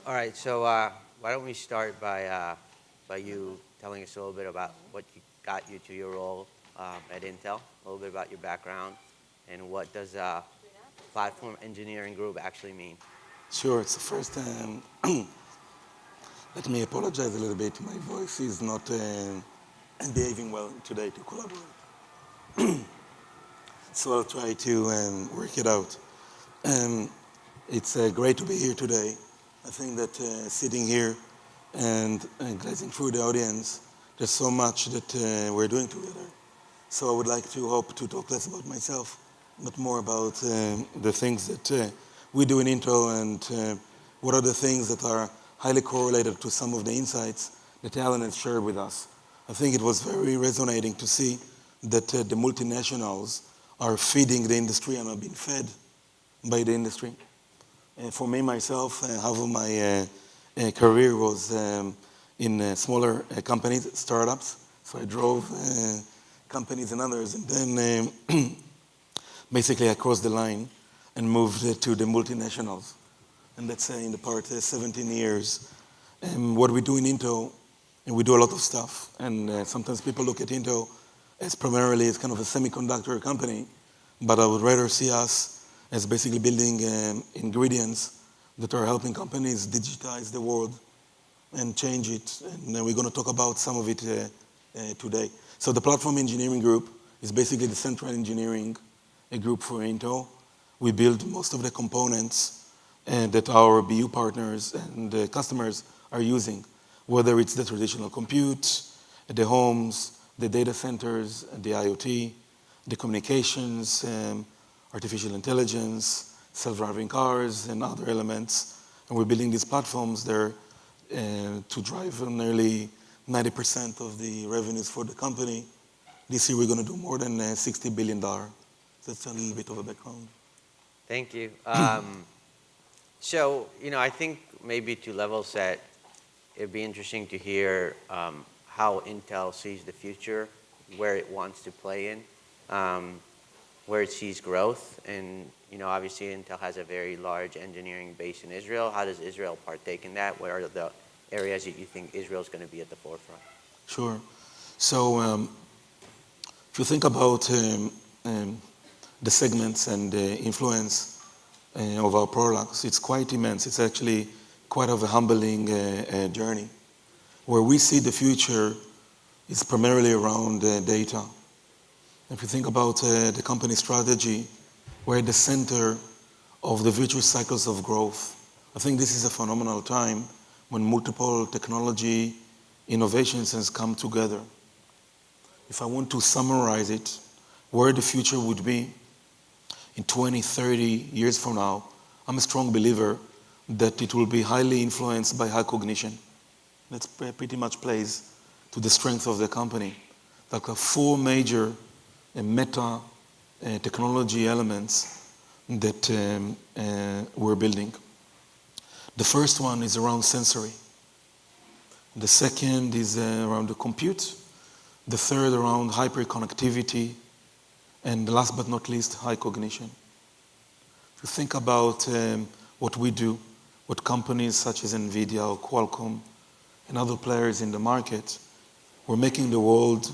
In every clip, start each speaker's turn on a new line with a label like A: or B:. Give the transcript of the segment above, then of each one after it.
A: All right, so why don't we start by you telling us a little bit about what got you to your role at Intel, a little bit about your background, and what does platform engineering group actually mean?
B: Sure, it's the first time. Let me apologize a little bit. My voice is not behaving well today to collaborate. So I'll try to work it out. Um, it's great to be here today. I think that sitting here and glazing through the audience, there's so much that we're doing together. So I would like to hope to talk less about myself, but more about the things that we do in Intel and what are the things that are highly correlated to some of the insights that Alan has shared with us. I think it was very resonating to see that the multinationals are feeding the industry and are being fed by the industry. For me, myself, half of my career was in smaller companies, startups. So I drove companies and others, and then basically I crossed the line and moved to the multinationals. And let's say in the part 17 years. And what we do in Intel, and we do a lot of stuff. And sometimes people look at Intel as primarily as kind of a semiconductor company, but I would rather see us as basically building ingredients that are helping companies digitize the world and change it. And we're going to talk about some of it today. So the Platform Engineering Group is basically the central engineering group for Intel. We build most of the components that our BU partners and customers are using, whether it's the traditional compute, the homes, the data centers, the IoT, the communications, artificial intelligence, self-driving cars, and other elements. And we're building these platforms there to drive nearly 90% of the revenues for the company. This year we're going to do more than $60 billion. That's a little bit of a background.
A: Thank you. So, I think maybe to level set, it'd be interesting to hear how Intel sees the future, where it wants to play in, where it sees growth. And, obviously Intel has a very large engineering base in Israel. How does Israel partake in that? What are the areas that you think Israel is going to be at the forefront?
B: Sure. So if you think about the segments and the influence of our products, it's quite immense. It's actually quite of a humbling journey. Where we see the future is primarily around data. If you think about the company strategy, we're at the center of the virtuous cycles of growth. I think this is a phenomenal time when multiple technology innovations has come together. If I want to summarize it, where the future would be in 20, 30 years from now, I'm a strong believer that it will be highly influenced by high cognition. That pretty much plays to the strength of the company. Like four major meta technology elements that we're building. The first one is around sensory. The second is around the compute. The third around hyperconnectivity. And last but not least, high cognition. If you think about what we do, what companies such as NVIDIA or Qualcomm and other players in the market, we're making the world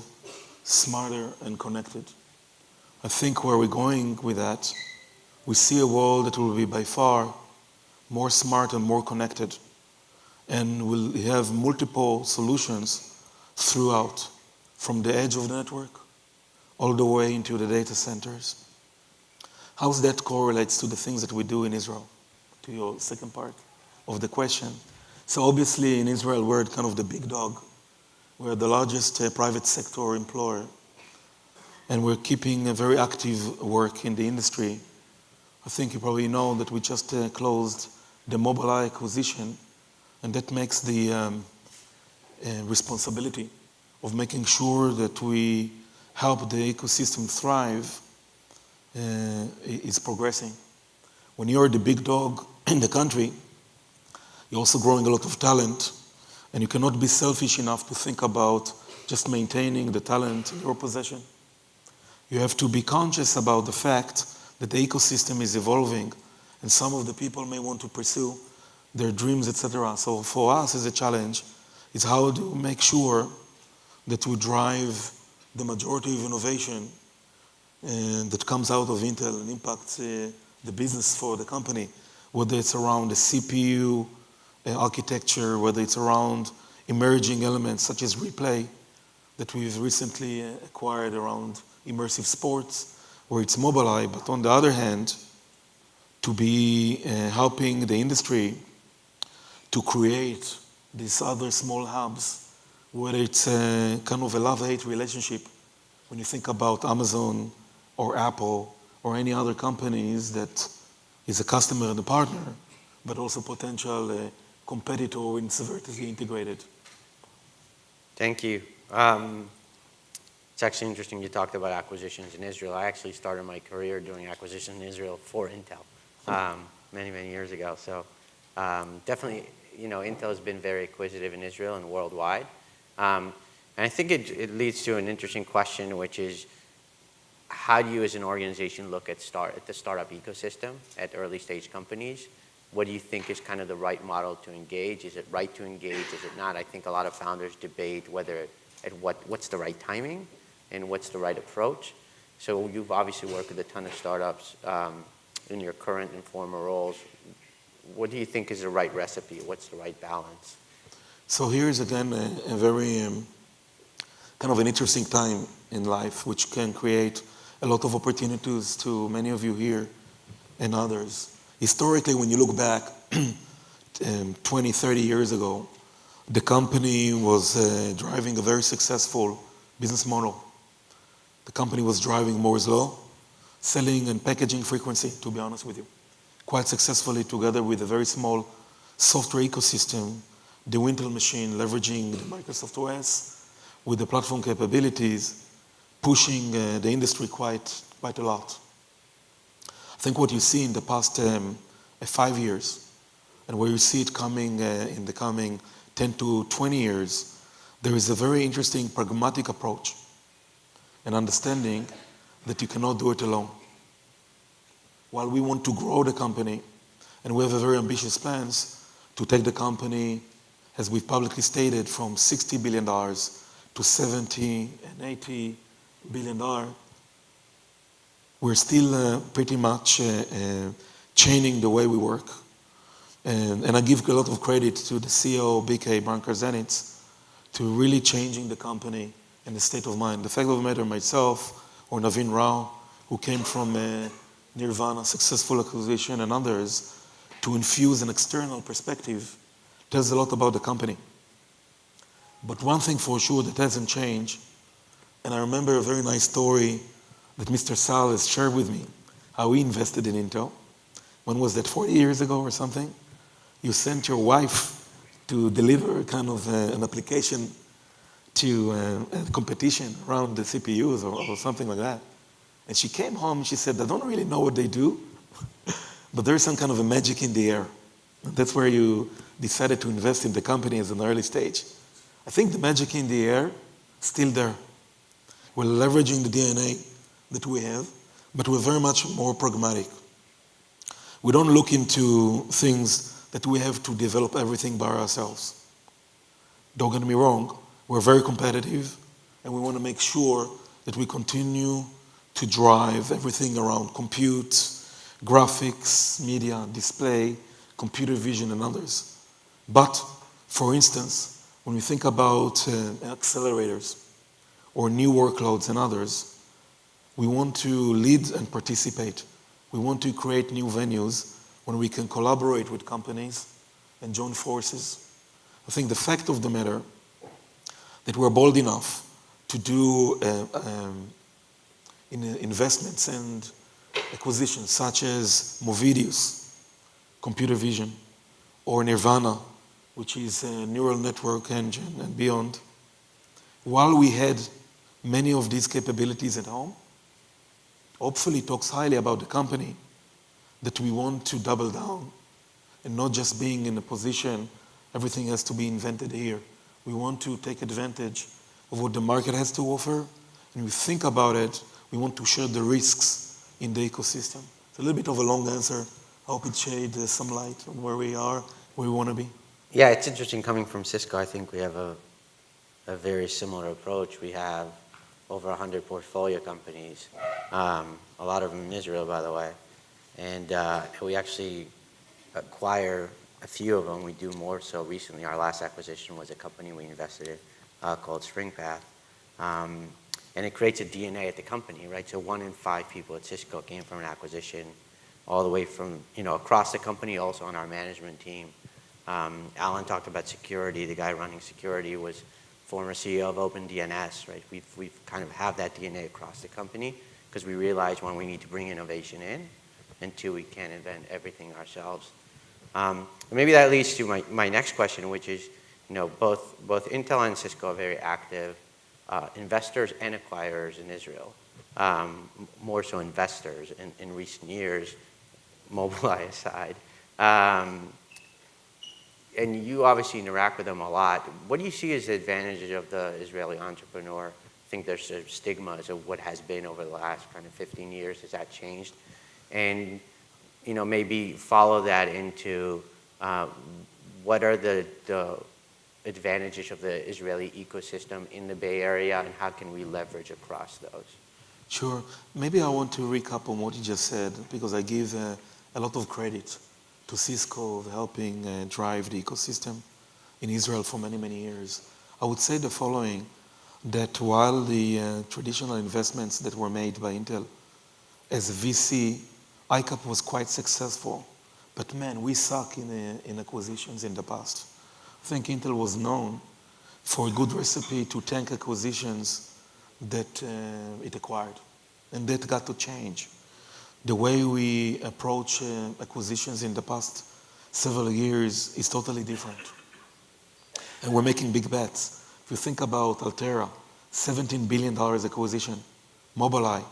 B: smarter and connected. I think where we're going with that, we see a world that will be by far more smart and more connected, and will have multiple solutions throughout, from the edge of the network all the way into the data centers. How that correlates to the things that we do in Israel, to your second part of the question. So obviously in Israel, we're kind of the big dog. We're the largest private sector employer, and we're keeping a very active work in the industry. I think you probably know that we just closed the Mobileye acquisition, and that makes the responsibility of making sure that we help the ecosystem thrive is progressing. When you're the big dog in the country, you're also growing a lot of talent, and you cannot be selfish enough to think about just maintaining the talent in your possession. You have to be conscious about the fact that the ecosystem is evolving, and some of the people may want to pursue their dreams, etc. So for us as a challenge, is how to make sure that we drive the majority of innovation that comes out of Intel and impacts the business for the company, whether it's around the CPU architecture, whether it's around emerging elements such as replay that we've recently acquired around immersive sports, where it's Mobileye, but on the other hand, to be helping the industry to create these other small hubs, whether it's kind of a love-hate relationship when you think about Amazon or Apple or any other companies that is a customer and a partner, but also potential competitor when it's vertically integrated.
A: Thank you. It's actually interesting you talked about acquisitions in Israel. I actually started my career doing acquisitions in Israel for Intel many, many years ago. So definitely, Intel has been very acquisitive in Israel and worldwide. And I think it leads to an interesting question, which is, how do you as an organization look at the startup ecosystem at early stage companies? What do you think is kind of the right model to engage? Is it right to engage? Is it not? I think a lot of founders debate what's the right timing and what's the right approach. So you've obviously worked with a ton of startups in your current and former roles. What do you think is the right recipe? What's the right balance?
B: So here's again a very kind of an interesting time in life, which can create a lot of opportunities to many of you here and others. Historically, when you look back 20, 30 years ago, the company was driving a very successful business model. The company was driving Moore's Law, selling and packaging frequency, to be honest with you, quite successfully together with a very small software ecosystem, the Intel machine leveraging the Microsoft OS with the platform capabilities, pushing the industry quite a lot. I think what you see in the past 5 years, and where you see it coming in the coming 10 to 20 years, there is a very interesting pragmatic approach and understanding that you cannot do it alone. While we want to grow the company, and we have a very ambitious plans to take the company, as we've publicly stated, from $60 billion to $70 and $80 billion, we're still pretty much changing the way we work. And I give a lot of credit to the CEO, BK, Brian Karzanitz, to really changing the company and the state of mind. The fact of the matter, myself, or Naveen Rao, who came from Nirvana, successful acquisition, and others, to infuse an external perspective, tells a lot about the company. But one thing for sure that hasn't changed, and I remember a very nice story that Mr. Sal has shared with me, how he invested in Intel. When was that, 40 years ago or something? You sent your wife to deliver kind of an application to a competition around the CPUs or something like that. And she came home and she said, I don't really know what they do, but there's some kind of a magic in the air. And that's where you decided to invest in the company as an early stage. I think the magic in the air is still there. We're leveraging the DNA that we have, but we're very much more pragmatic. We don't look into things that we have to develop everything by ourselves. Don't get me wrong, we're very competitive, and we want to make sure that we continue to drive everything around compute, graphics, media, display, computer vision, and others. But, for instance, when we think about accelerators or new workloads and others, we want to lead and participate. We want to create new venues when we can collaborate with companies and join forces. I think the fact of the matter that we're bold enough to do investments and acquisitions such as Movidius, computer vision, or Nirvana, which is a neural network engine and beyond, while we had many of these capabilities at home, hopefully talks highly about the company that we want to double down and not just being in a position everything has to be invented here. We want to take advantage of what the market has to offer, and we think about it, we want to share the risks in the ecosystem. It's a little bit of a long answer. I hope it sheds some light on where we are where we want to be?
A: Yeah, it's interesting coming from Cisco. I think we have a very similar approach. We have over 100 portfolio companies, a lot of them in Israel, by the way. And we actually acquire a few of them. We do more so recently. Our last acquisition was a company we invested in called SpringPath. And it creates a DNA at the company, right? So 1 in 5 people at Cisco came from an acquisition, all the way from, across the company, also on our management team. Alan talked about security. The guy running security was former CEO of OpenDNS, right? We've kind of have that DNA across the company because we realize, one, we need to bring innovation in, and 2, we can't invent everything ourselves. Maybe that leads to my next question, which is, both Intel and Cisco are very active investors and acquirers in Israel. More so investors in recent years, Mobileye aside. And you obviously interact with them a lot. What do you see as the advantages of the Israeli entrepreneur? I think there's a stigma of what has been over the last kind of 15 years. Has that changed? And maybe follow that into what are the advantages of the Israeli ecosystem in the Bay Area, and how can we leverage across those?
B: Sure. Maybe I want to recap on what you just said, because I give a lot of credit to Cisco of helping drive the ecosystem in Israel for many, many years. I would say the following, that while the traditional investments that were made by Intel as a VC, ICAP was quite successful. But man, we suck in acquisitions in the past. I think Intel was known for a good recipe to tank acquisitions that it acquired. And that got to change. The way we approach acquisitions in the past several years is totally different. And we're making big bets. If you think about Altera, $17 billion acquisition, Mobileye,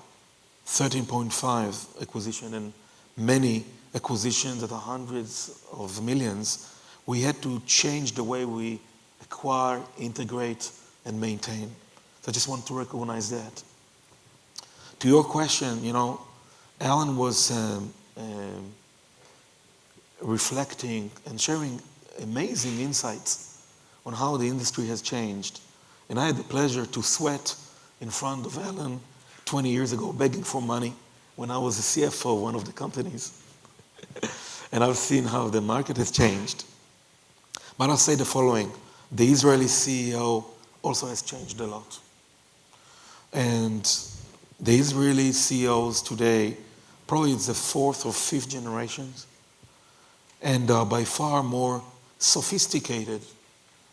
B: 13.5 acquisition, and many acquisitions that are hundreds of millions, we had to change the way we acquire, integrate, and maintain. So I just want to recognize that. To your question, Alan was reflecting and sharing amazing insights on how the industry has changed. And I had the pleasure to sweat in front of Alan 20 years ago, begging for money when I was a CFO of one of the companies. And I've seen how the market has changed. But I'll say the following. The Israeli CEO also has changed a lot. And the Israeli CEOs today, probably it's the 4th or 5th generations, and are by far more sophisticated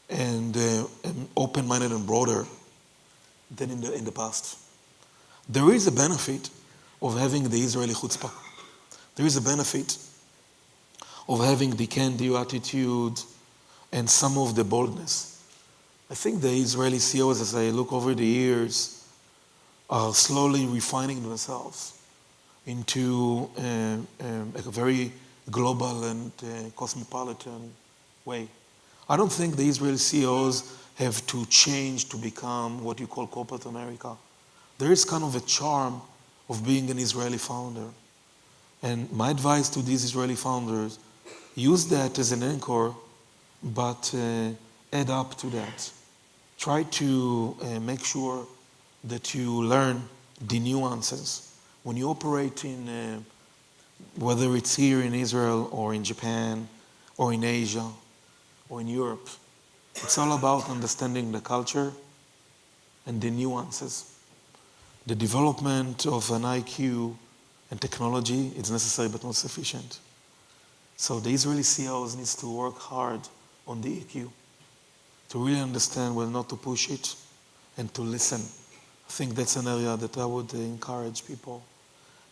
B: and open-minded and broader than in the past. There is a benefit of having the Israeli chutzpah. There is a benefit of having the can-do attitude and some of the boldness. I think the Israeli CEOs, as I look over the years, are slowly refining themselves into a very global and cosmopolitan way. I don't think the Israeli CEOs have to change to become what you call corporate America. There is kind of a charm of being an Israeli founder. And my advice to these Israeli founders, use that as an anchor, but add up to that. Try to make sure that you learn the nuances. When you operate in, whether it's here in Israel or in Japan or in Asia or in Europe, it's all about understanding the culture and the nuances. The development of an IQ and technology is necessary but not sufficient. So the Israeli CEOs needs to work hard on the EQ to really understand well not to push it and to listen. I think that's an area that I would encourage people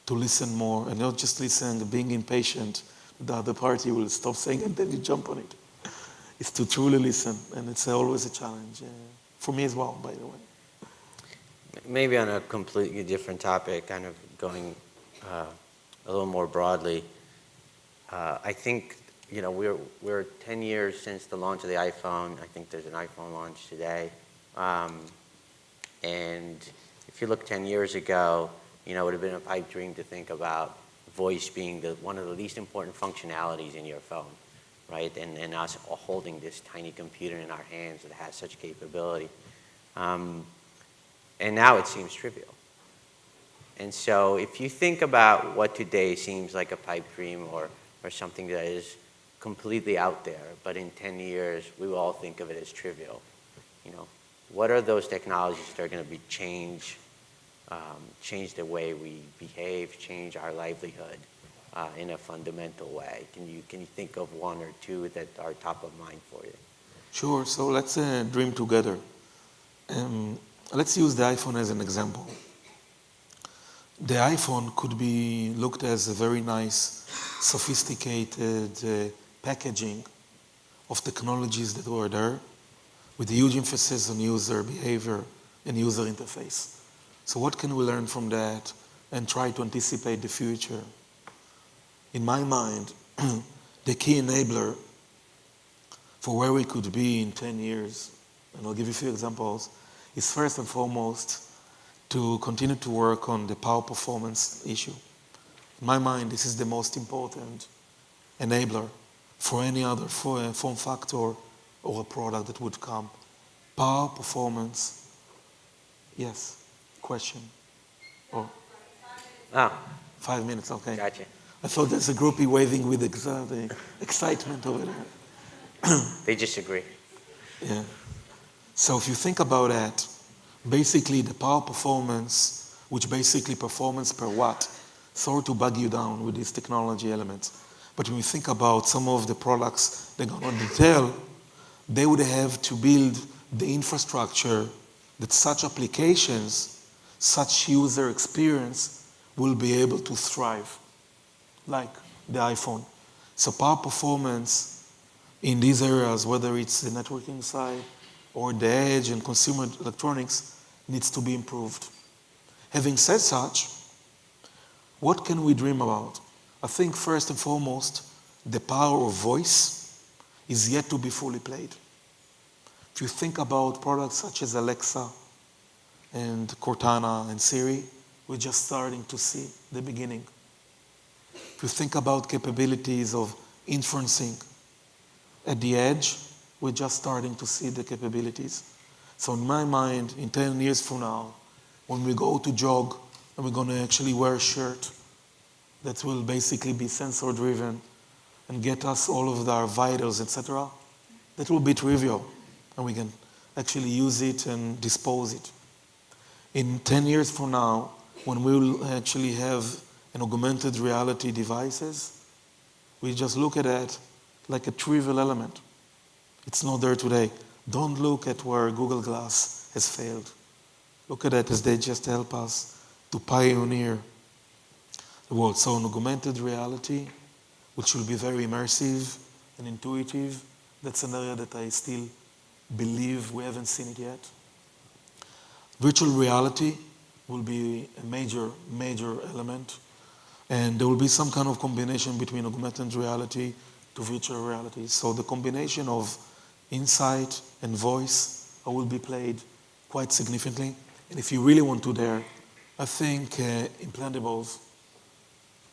B: to listen more and not just listen, being impatient. The other party will stop saying and then you jump on it. It's to truly listen, and it's always a challenge for me as well, by the way.
A: Maybe on a completely different topic, kind of going a little more broadly, I think we're 10 years since the launch of the iPhone. I think there's an iPhone launch today, and if you look 10 years ago, it would have been a pipe dream to think about voice being one of the least important functionalities in your phone. right? And us holding this tiny computer in our hands that has such capability. And now it seems trivial. And so if you think about what today seems like a pipe dream or something that is completely out there, but in 10 years we will all think of it as trivial, what are those technologies that are going to be change the way we behave, change our livelihood in a fundamental way? Can you think of one or two that are top of mind for you?
B: Sure. So let's dream together. Let's use the iPhone as an example. The iPhone could be looked as a very nice, sophisticated packaging of technologies that were there, with a huge emphasis on user behavior and user interface. So what can we learn from that and try to anticipate the future? In my mind, the key enabler for where we could be in 10 years, and I'll give you a few examples, is first and foremost to continue to work on the power performance issue. In my mind, this is the most important enabler for any other form factor or a product that would come. Power performance. Yes, question. Oh,
A: Oh,
B: 5 minutes, okay.
A: gotcha.
B: I thought there's a groupie waving with excitement over there.
A: They just agree.
B: Yeah. So if you think about that, basically the power performance, which basically performance per watt, sorry to bug you down with these technology elements, but when you think about some of the products they're going to detail, they would have to build the infrastructure that such applications, such user experience will be able to thrive, like the iPhone. So power performance in these areas, whether it's the networking side or the edge and consumer electronics, needs to be improved. Having said such, what can we dream about? I think first and foremost, the power of voice is yet to be fully played. If you think about products such as Alexa and Cortana and Siri, we're just starting to see the beginning. If you think about capabilities of inferencing at the edge, we're just starting to see the capabilities. So in my mind, in 10 years from now, when we go to jog and we're going to actually wear a shirt that will basically be sensor driven and get us all of our vitals, etc., that will be trivial and we can actually use it and dispose it. In 10 years from now, when we will actually have an augmented reality devices, we just look at it like a trivial element. It's not there today. Don't look at where Google Glass has failed. Look at it as they just help us to pioneer the world. So an augmented reality, which will be very immersive and intuitive, that's an area that I still believe we haven't seen it yet. Virtual reality will be a major element, and there will be some kind of combination between augmented reality to virtual reality. So the combination of insight and voice will be played quite significantly. And if you really want to dare, I think implantables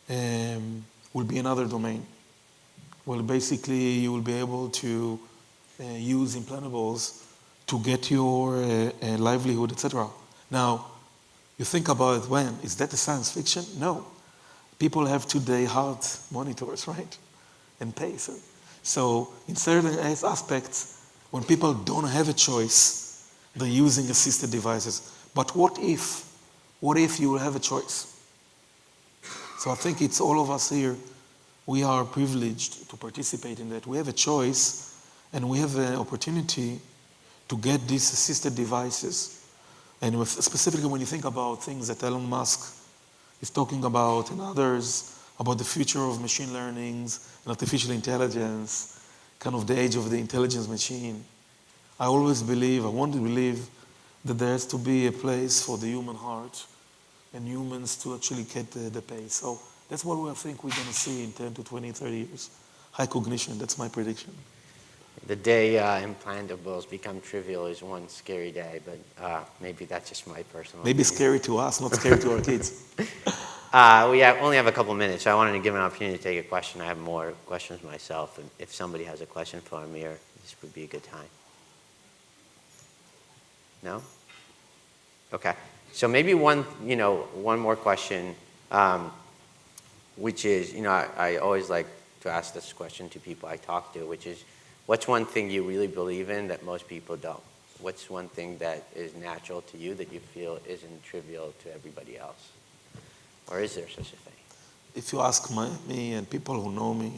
B: will be another domain. Well, basically, you will be able to use implantables to get your livelihood, etc. Now, you think about it when? Is that a science fiction? No. People have today heart monitors, right? And pace. So in certain aspects, when people don't have a choice, they're using assisted devices. But what if you will have a choice? So I think it's all of us here, we are privileged to participate in that. We have a choice and we have an opportunity to get these assisted devices. And specifically when you think about things that Elon Musk is talking about and others, about the future of machine learning and artificial intelligence, kind of the age of the intelligence machine, I want to believe that there has to be a place for the human heart and humans to actually get the pace. So that's what I think we're going to see in 10 to 20, 30 years. High cognition, that's my prediction.
A: The day implantables become trivial is one scary day, but maybe that's just my personal
B: Maybe
A: opinion.
B: scary to us, not scary to our kids.
A: We only have a couple minutes, so I wanted to give an opportunity to take a question. I have more questions myself, and if somebody has a question for Amir, this would be a good time. No? Okay. So maybe one more question, which is, I always like to ask this question to people I talk to, which is, what's one thing you really believe in that most people don't? What's one thing that is natural to you that you feel isn't trivial to everybody else? Or is there such a thing?
B: If you ask me and people who know me,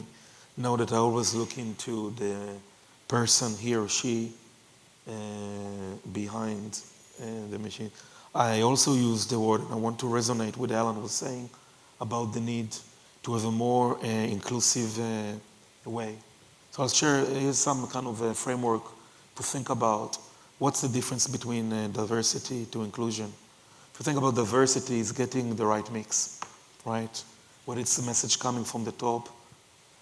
B: know that I always look into the person, he or she, behind the machine. I also use the word, and I want to resonate with Alan was saying about the need to have a more inclusive way. So I'll share here's some kind of a framework to think about what's the difference between diversity to inclusion. If you think about diversity, it's getting the right mix, right? Where it's a message coming from the top,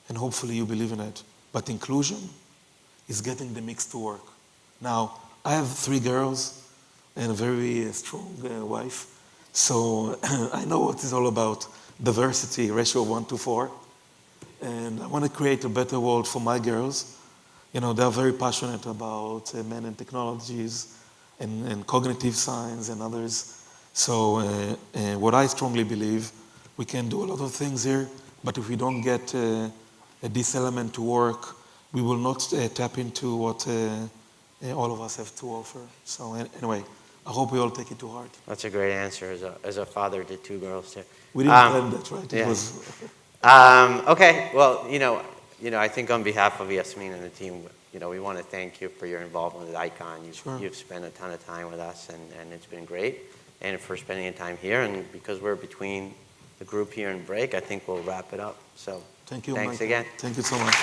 B: and hopefully you believe in it. But inclusion is getting the mix to work. Now, I have 3 girls and a very strong wife, so I know what it's all about, diversity, ratio of 1 to 4. And I want to create a better world for my girls. They're very passionate about men and technologies and cognitive science and others. So what I strongly believe, we can do a lot of things here, but if we don't get this element to work, we will not tap into what all of us have to offer. So anyway, I hope we all take it to heart.
A: That's a great answer as a father to 2 girls too.
B: We didn't plan that, right?
A: Yeah.
B: It was
A: Okay, well, I think on behalf of Yasmin and the team, we want to thank you for your involvement with ICON. You've spent a ton of time with us, and it's been great. And for spending your time here, and because we're between the group here and break, I think we'll wrap it up. So
B: thank you,
A: thanks
B: Michael.
A: again.
B: Thank you so much.